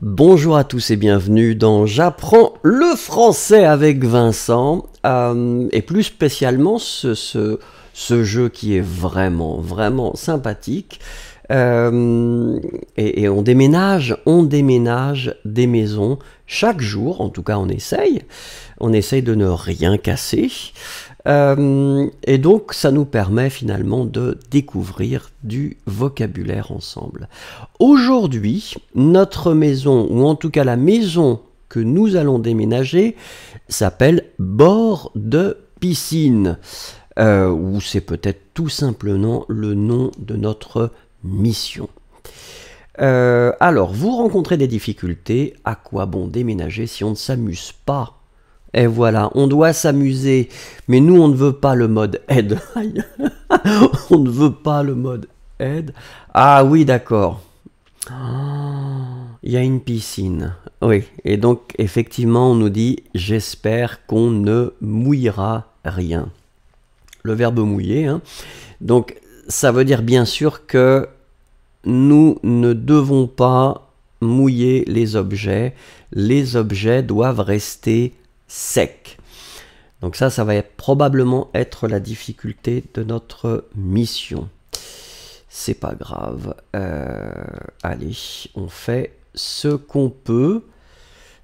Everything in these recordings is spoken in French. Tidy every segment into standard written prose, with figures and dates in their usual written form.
Bonjour à tous et bienvenue dans J'apprends le français avec Vincent et plus spécialement ce jeu qui est vraiment sympathique et on déménage des maisons chaque jour, en tout cas on essaye de ne rien casser. Et donc ça nous permet finalement de découvrir du vocabulaire ensemble. Aujourd'hui, notre maison, ou en tout cas la maison que nous allons déménager, s'appelle bord de piscine, ou c'est peut-être tout simplement le nom de notre mission. Alors, vous rencontrez des difficultés, à quoi bon déménager si on ne s'amuse pas ? Et voilà, on doit s'amuser, mais nous on ne veut pas le mode aide. On ne veut pas le mode aide. Ah oui, d'accord. Il y a une piscine. Oui, et donc effectivement on nous dit « j'espère qu'on ne mouillera rien ». Le verbe mouiller, hein. Donc ça veut dire bien sûr que nous ne devons pas mouiller les objets. Les objets doivent rester sec. Donc ça va probablement être la difficulté de notre mission. C'est pas grave. Allez, on fait ce qu'on peut.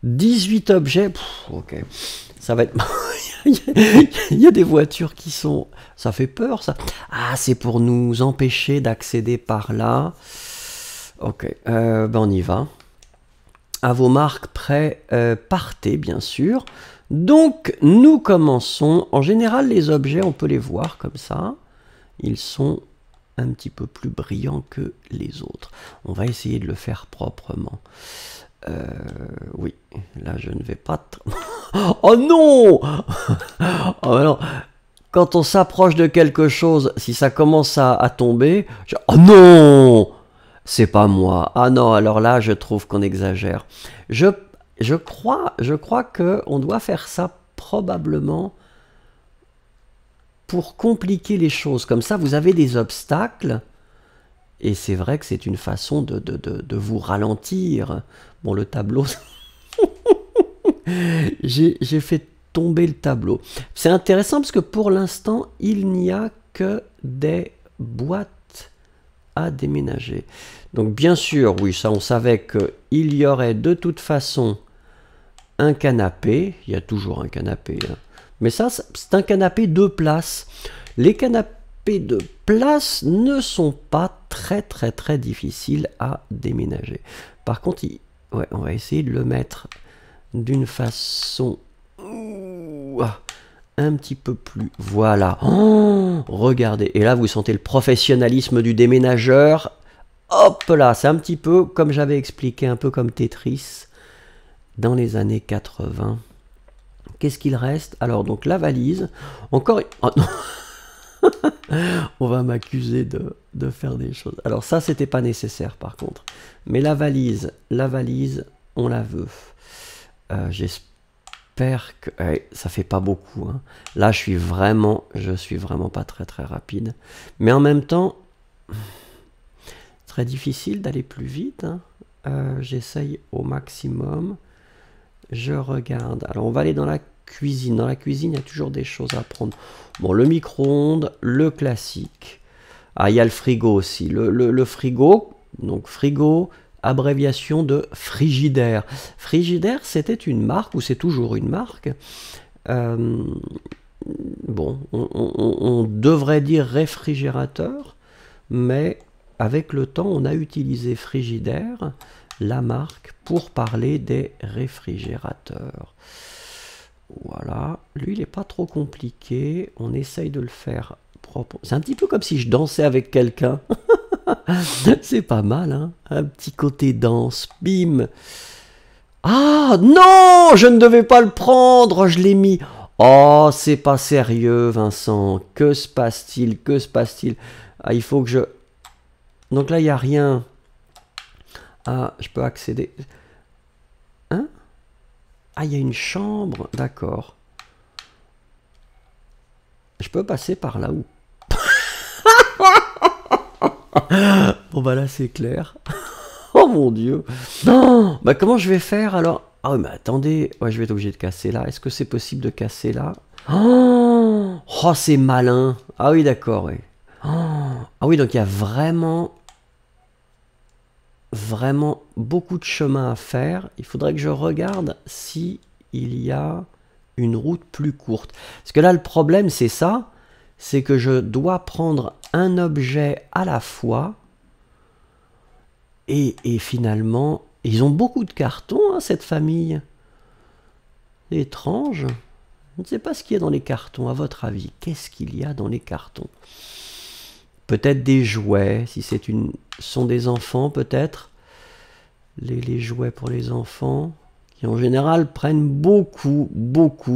18 objets. Ok. Ça va être... Il y a des voitures qui sont... Ça fait peur, ça. Ah, c'est pour nous empêcher d'accéder par là. Ok. Ben on y va. À vos marques, prêts, partez, bien sûr. Donc, nous commençons. En général, les objets, on peut les voir comme ça. Ils sont un petit peu plus brillants que les autres. On va essayer de le faire proprement. Oui, là, je ne vais pas... Oh non! Oh non! Quand on s'approche de quelque chose, si ça commence à tomber... Oh non! C'est pas moi. Ah non, alors là, je trouve qu'on exagère. Je crois qu'on doit faire ça probablement pour compliquer les choses. Comme ça, vous avez des obstacles. Et c'est vrai que c'est une façon de vous ralentir. Bon, le tableau... J'ai fait tomber le tableau. C'est intéressant parce que pour l'instant, il n'y a que des boîtes à déménager. Donc bien sûr, oui, ça on savait qu'il y aurait de toute façon un canapé. Il y a toujours un canapé, hein. Mais ça, c'est un canapé 2 places. Les canapés de place ne sont pas très difficiles à déménager. Par contre, ouais, on va essayer de le mettre d'une façon un petit peu plus... Voilà. Oh, regardez. Et là, vous sentez le professionnalisme du déménageur. Hop là, c'est un petit peu comme j'avais expliqué, un peu comme Tetris dans les années 80. Qu'est-ce qu'il reste? Alors, donc, la valise. Encore... Oh, non. On va m'accuser de faire des choses. Alors, ça, c'était pas nécessaire, par contre. Mais la valise, on la veut. J'espère que... ça fait pas beaucoup, hein. Là, je suis vraiment pas très rapide. Mais en même temps... Très difficile d'aller plus vite, hein. J'essaye au maximum. Je regarde. Alors, on va aller dans la cuisine. Dans la cuisine, il y a toujours des choses à prendre. Bon, le micro-ondes, le classique. Ah, il y a le frigo aussi. Le frigo, donc frigo, abréviation de frigidaire. Frigidaire, c'était une marque, ou c'est toujours une marque. Bon, on devrait dire réfrigérateur, mais... Avec le temps, on a utilisé frigidaire, la marque, pour parler des réfrigérateurs. Voilà. Lui, il n'est pas trop compliqué. On essaye de le faire propre. C'est un petit peu comme si je dansais avec quelqu'un. C'est pas mal, hein? Un petit côté danse. Bim! Ah non! Je ne devais pas le prendre! Je l'ai mis. Oh, c'est pas sérieux, Vincent. Que se passe-t-il? Que se passe-t-il? Ah, il faut que je... Donc là, il n'y a rien. Ah, je peux accéder. Hein? Ah, il y a une chambre. D'accord. Je peux passer par là où? Bon, bah là, c'est clair. Oh mon Dieu. Non, bah comment je vais faire alors? Ah oui, mais attendez, ouais, je vais être obligé de casser là. Est-ce que c'est possible de casser là? Oh, oh c'est malin. Ah oui, d'accord, oui. Oh, ah oui, donc il y a vraiment beaucoup de chemin à faire. Il faudrait que je regarde si il y a une route plus courte. Parce que là, le problème, c'est ça. C'est que je dois prendre un objet à la fois. Et finalement, ils ont beaucoup de cartons, hein, cette famille. C'est étrange. Je ne sais pas ce qu'il y a dans les cartons. À votre avis, qu'est-ce qu'il y a dans les cartons? Peut-être des jouets, si c'est sont des enfants, peut-être. Les jouets pour les enfants, qui en général prennent beaucoup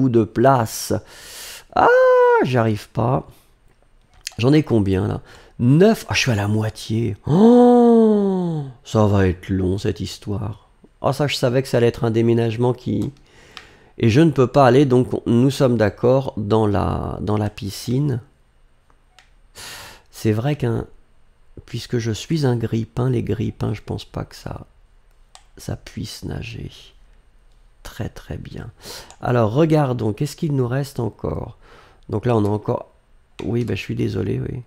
de place. Ah, j'arrive pas. J'en ai combien, là? 9. Ah, je suis à la moitié. Oh, ça va être long, cette histoire. Oh, ça, je savais que ça allait être un déménagement qui... Et je ne peux pas aller, donc nous sommes d'accord dans la piscine. C'est vrai puisque je suis un grippin, les grippins, je pense pas que ça puisse nager. Très bien. Alors, regardons, qu'est-ce qu'il nous reste encore? Donc là, on a encore... Oui, ben, je suis désolé, oui.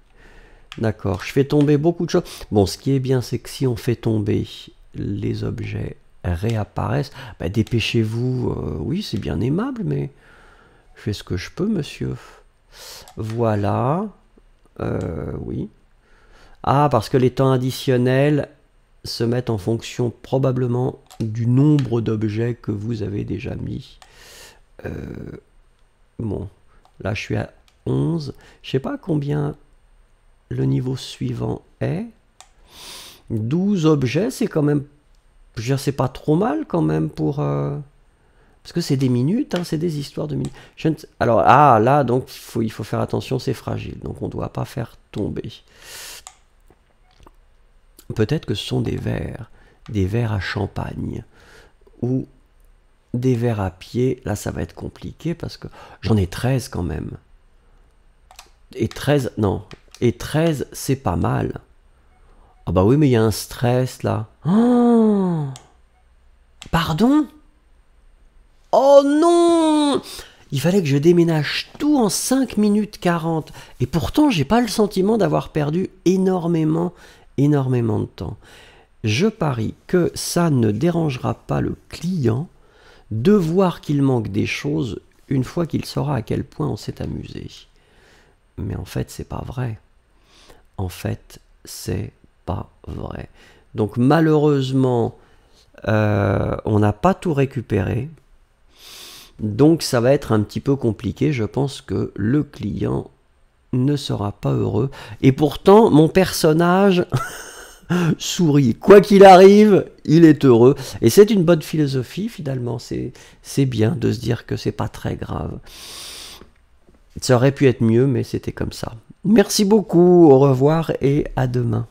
D'accord, je fais tomber beaucoup de choses. Bon, ce qui est bien, c'est que si on fait tomber les objets réapparaissent, bah, dépêchez-vous. Oui, c'est bien aimable, mais je fais ce que je peux, monsieur. Voilà. Oui. Ah, parce que les temps additionnels se mettent en fonction probablement du nombre d'objets que vous avez déjà mis. Bon, là, je suis à 11. Je sais pas combien le niveau suivant est. 12 objets, c'est quand même... Je veux dire, c'est pas trop mal quand même pour... Parce que c'est des minutes, hein, c'est des histoires de minutes. Alors, ah, là, donc, il faut faire attention, c'est fragile. Donc, on ne doit pas faire tomber. Peut-être que ce sont des verres à champagne. Ou des verres à pied. Là, ça va être compliqué parce que j'en ai 13 quand même. Et 13, non. Et 13, c'est pas mal. Ah bah oui, mais il y a un stress, là. Oh, pardon? Oh non! Il fallait que je déménage tout en 5 minutes 40. Et pourtant, j'ai pas le sentiment d'avoir perdu énormément de temps. Je parie que ça ne dérangera pas le client de voir qu'il manque des choses une fois qu'il saura à quel point on s'est amusé. Mais en fait, c'est pas vrai. En fait, c'est pas vrai. Donc malheureusement, on n'a pas tout récupéré. Donc ça va être un petit peu compliqué. Je pense que le client ne sera pas heureux. Et pourtant, mon personnage sourit. Quoi qu'il arrive, il est heureux. Et c'est une bonne philosophie finalement. C'est bien de se dire que c'est pas très grave. Ça aurait pu être mieux, mais c'était comme ça. Merci beaucoup, au revoir et à demain.